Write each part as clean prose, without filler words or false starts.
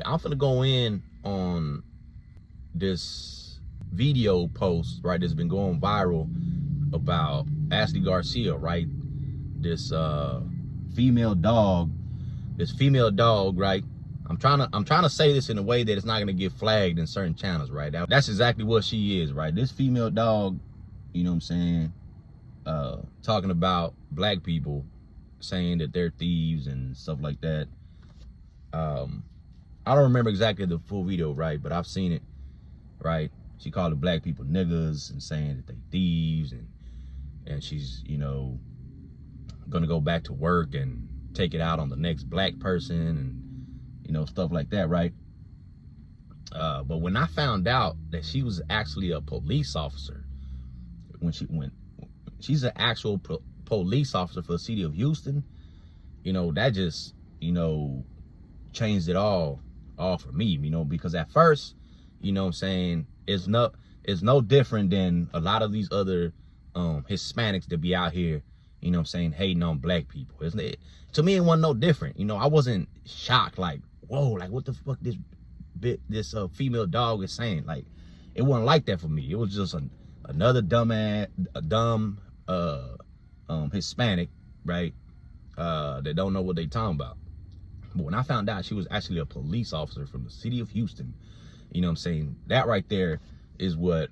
I'm finna go in on this video post, right, that's been going viral about Ashley Garcia, right? This female dog, right? I'm trying to say this in a way that it's not gonna get flagged in certain channels, right? That's exactly what she is, right? This female dog, you know what I'm saying, talking about black people, saying that they're thieves and stuff like that. I don't remember exactly the full video, right? But I've seen it, right? She called the black people niggas and saying that they thieves, and she's, you know, gonna go back to work and take it out on the next black person and, you know, stuff like that, right? But when I found out that she was actually a police officer, when she's an actual police officer for the city of Houston, you know, that just, you know, changed it all for me, you know, because at first, you know what I'm saying, it's no different than a lot of these other Hispanics that be out here, you know what I'm saying, hating on black people. Isn't it? To me, it wasn't no different. You know, I wasn't shocked, like, whoa, like what the fuck this female dog is saying. Like, it wasn't like that for me. It was just another dumb Hispanic, right, that don't know what they talking about. But when I found out she was actually a police officer from the city of Houston, you know what I'm saying, that right there is what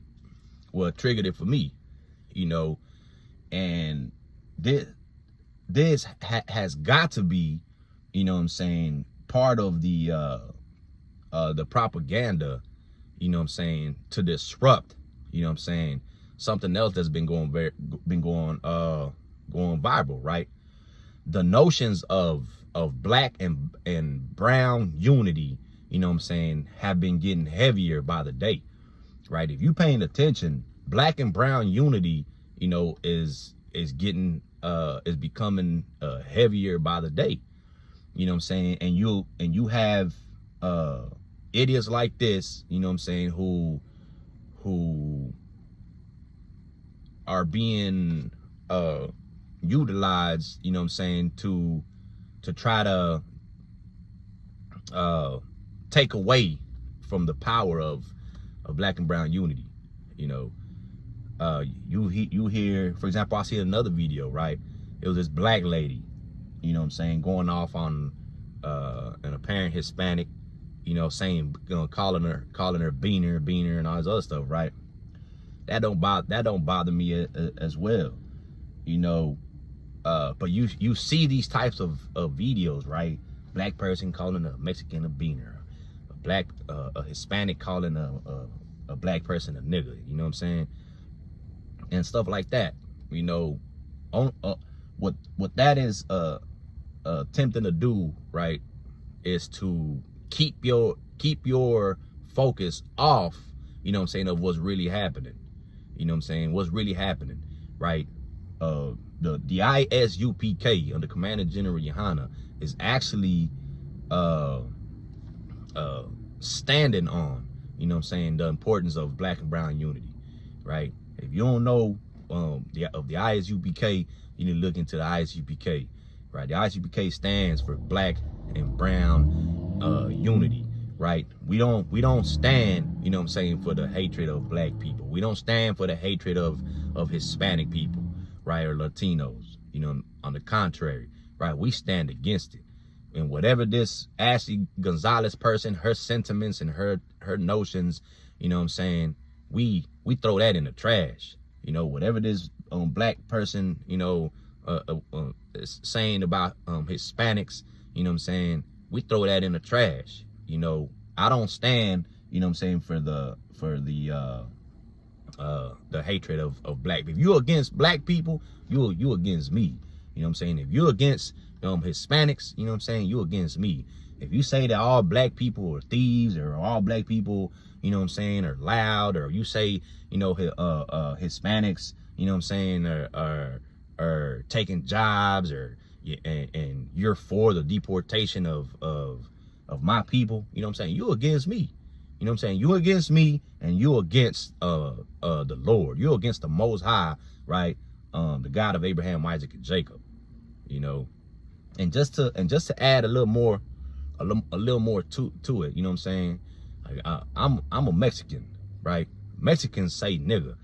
triggered it for me, you know. And this has got to be, you know what I'm saying, part of the propaganda, you know what I'm saying, to disrupt, you know what I'm saying, something else that's been going viral, right? The notions of black and brown unity, you know what I'm saying, have been getting heavier by the day, right? If you paying attention, black and brown unity, you know, is becoming heavier by the day, you know what I'm saying? And you have idiots like this, you know what I'm saying, who are being utilized, you know what I'm saying, to try to take away from the power of black and brown unity. You know, you hear, for example, I see another video, right? It was this black lady, you know what I'm saying, going off on an apparent Hispanic, you know, saying, you know, calling her beaner and all this other stuff, right? That don't bother me as well, you know. But you see these types of videos, right? Black person calling a Mexican a beaner, a Hispanic calling a black person a nigga, you know what I'm saying, and stuff like that. You know, what that is attempting to do, right, is to keep your focus off, you know what I'm saying, of what's really happening. You know what I'm saying, what's really happening, right? The ISUPK under Commander General Yohana is actually standing on, you know what I'm saying, the importance of black and brown unity, right? If you don't know of the ISUPK, you need to look into the ISUPK, right? The ISUPK stands for black and brown unity, right? We don't stand, you know what I'm saying, for the hatred of black people. We don't stand for the hatred of Hispanic people, right, or Latinos. You know, on the contrary, right, we stand against it. And whatever this Ashley Gonzalez person, her sentiments and her notions, you know what I'm saying, we throw that in the trash. You know, whatever this black person, you know, is saying about Hispanics, you know what I'm saying, we throw that in the trash. You know, I don't stand, you know what I'm saying, for the hatred of black people. If you're against black people, you against me. You know what I'm saying? If you're against Hispanics, you know what I'm saying, you against me. If you say that all black people are thieves, or all black people, you know what I'm saying, are loud, or you say, you know, Hispanics, you know what I'm saying, are taking jobs, or and you're for the deportation of my people, you know what I'm saying, you against me. You know what I'm saying? You against me, and you against the Lord. You're against the Most High, right? The God of Abraham, Isaac, and Jacob. You know, and just to add a little more a little more to it. You know what I'm saying? Like, I'm a Mexican, right? Mexicans say nigga,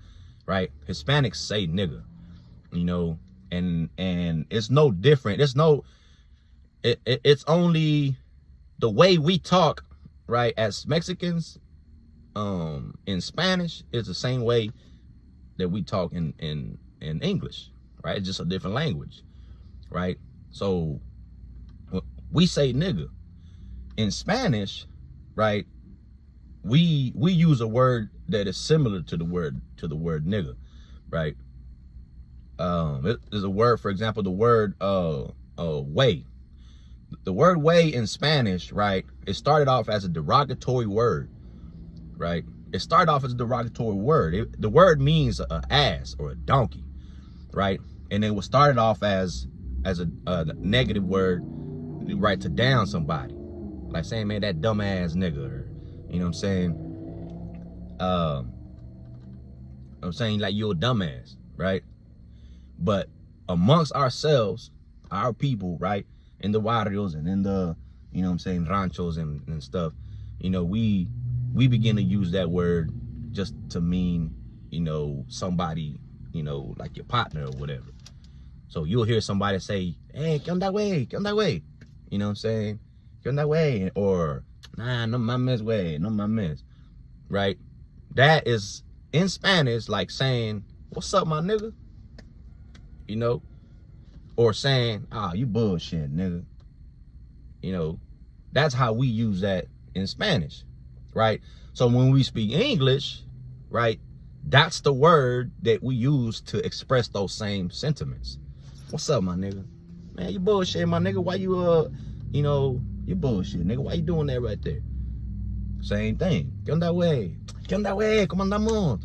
right? Hispanics say nigga, you know, and it's no different. It's only the way we talk, right? As Mexicans, in Spanish is the same way that we talk in English, right? It's just a different language, right? So we say nigga in Spanish, right? We use a word that is similar to the word nigga, right? There's a word, for example, the word way. The word way in Spanish, right? It started off as a derogatory word, right? It started off as a derogatory word. The word means a ass or a donkey, right? And it was started off as a negative word, right, to down somebody, like saying, man, that dumbass nigga, or, you know what I'm saying, like, you're a dumbass, right? But amongst ourselves, our people, right, in the barrios and in the, you know what I'm saying, ranchos and stuff, you know, we begin to use that word just to mean, you know, somebody, you know, like your partner or whatever. So you'll hear somebody say, hey, come that way, you know what I'm saying, come that way, or nah, no mames way, no mames, right? That is in Spanish like saying, what's up, my nigga, you know, or saying, ah, you bullshit, nigga. You know, that's how we use that in Spanish, right? So when we speak English, right, that's the word that we use to express those same sentiments. What's up, my nigga? Man, you bullshit, my nigga. Why you, you know, you bullshit, nigga. Why you doing that right there? Same thing. Come that way. Come that way. Come on, andamos.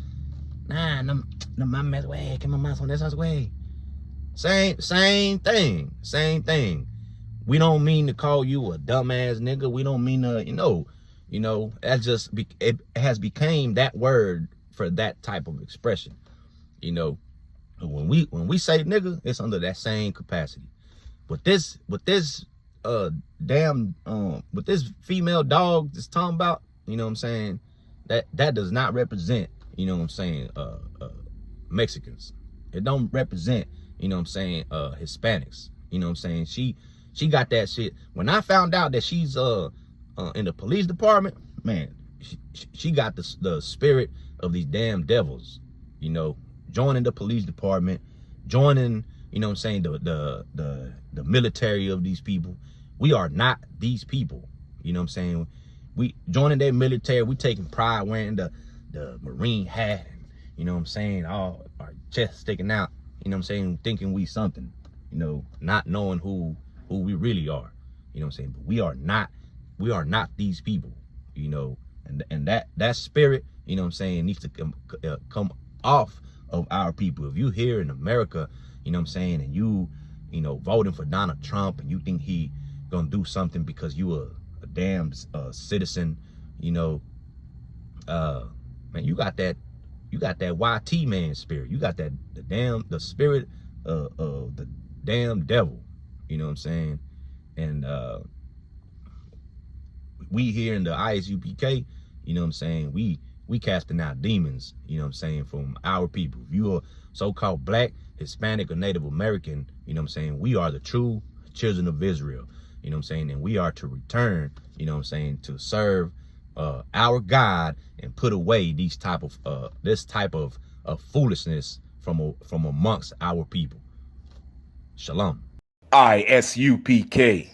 Nah, no mames, way. Come on, más on esas way. Same thing. We don't mean to call you a dumbass nigga. We don't mean to, you know, that just it has became that word for that type of expression. You know, when we say nigga, it's under that same capacity. With this female dog that's talking about, you know what I'm saying, that does not represent, you know what I'm saying, Mexicans. It don't represent, you know what I'm saying, Hispanics. You know what I'm saying? She got that shit. When I found out that she's in the police department, man, she got the spirit of these damn devils, you know, joining the police department, joining, you know what I'm saying, the military of these people. We are not these people, you know what I'm saying? We joining their military, we taking pride wearing the Marine hat, and, you know what I'm saying, all our chest sticking out, you know what I'm saying, thinking we something, you know, not knowing who we really are, you know what I'm saying? But we are not these people, you know, and that spirit, you know what I'm saying, needs to come off of our people. If you here in America, you know what I'm saying, and you know, voting for Donald Trump, and you think he gonna do something because you a damn citizen, you know, man, you got that YT man spirit. You got the spirit of the damn devil, you know what I'm saying? And we here in the ISUPK, you know what I'm saying, we casting out demons, you know what I'm saying, from our people. If you are so-called Black, Hispanic, or Native American, you know what I'm saying, we are the true children of Israel, you know what I'm saying, and we are to return, you know what I'm saying, to serve our God and put away this type of foolishness from amongst our people. Shalom. ISUPK.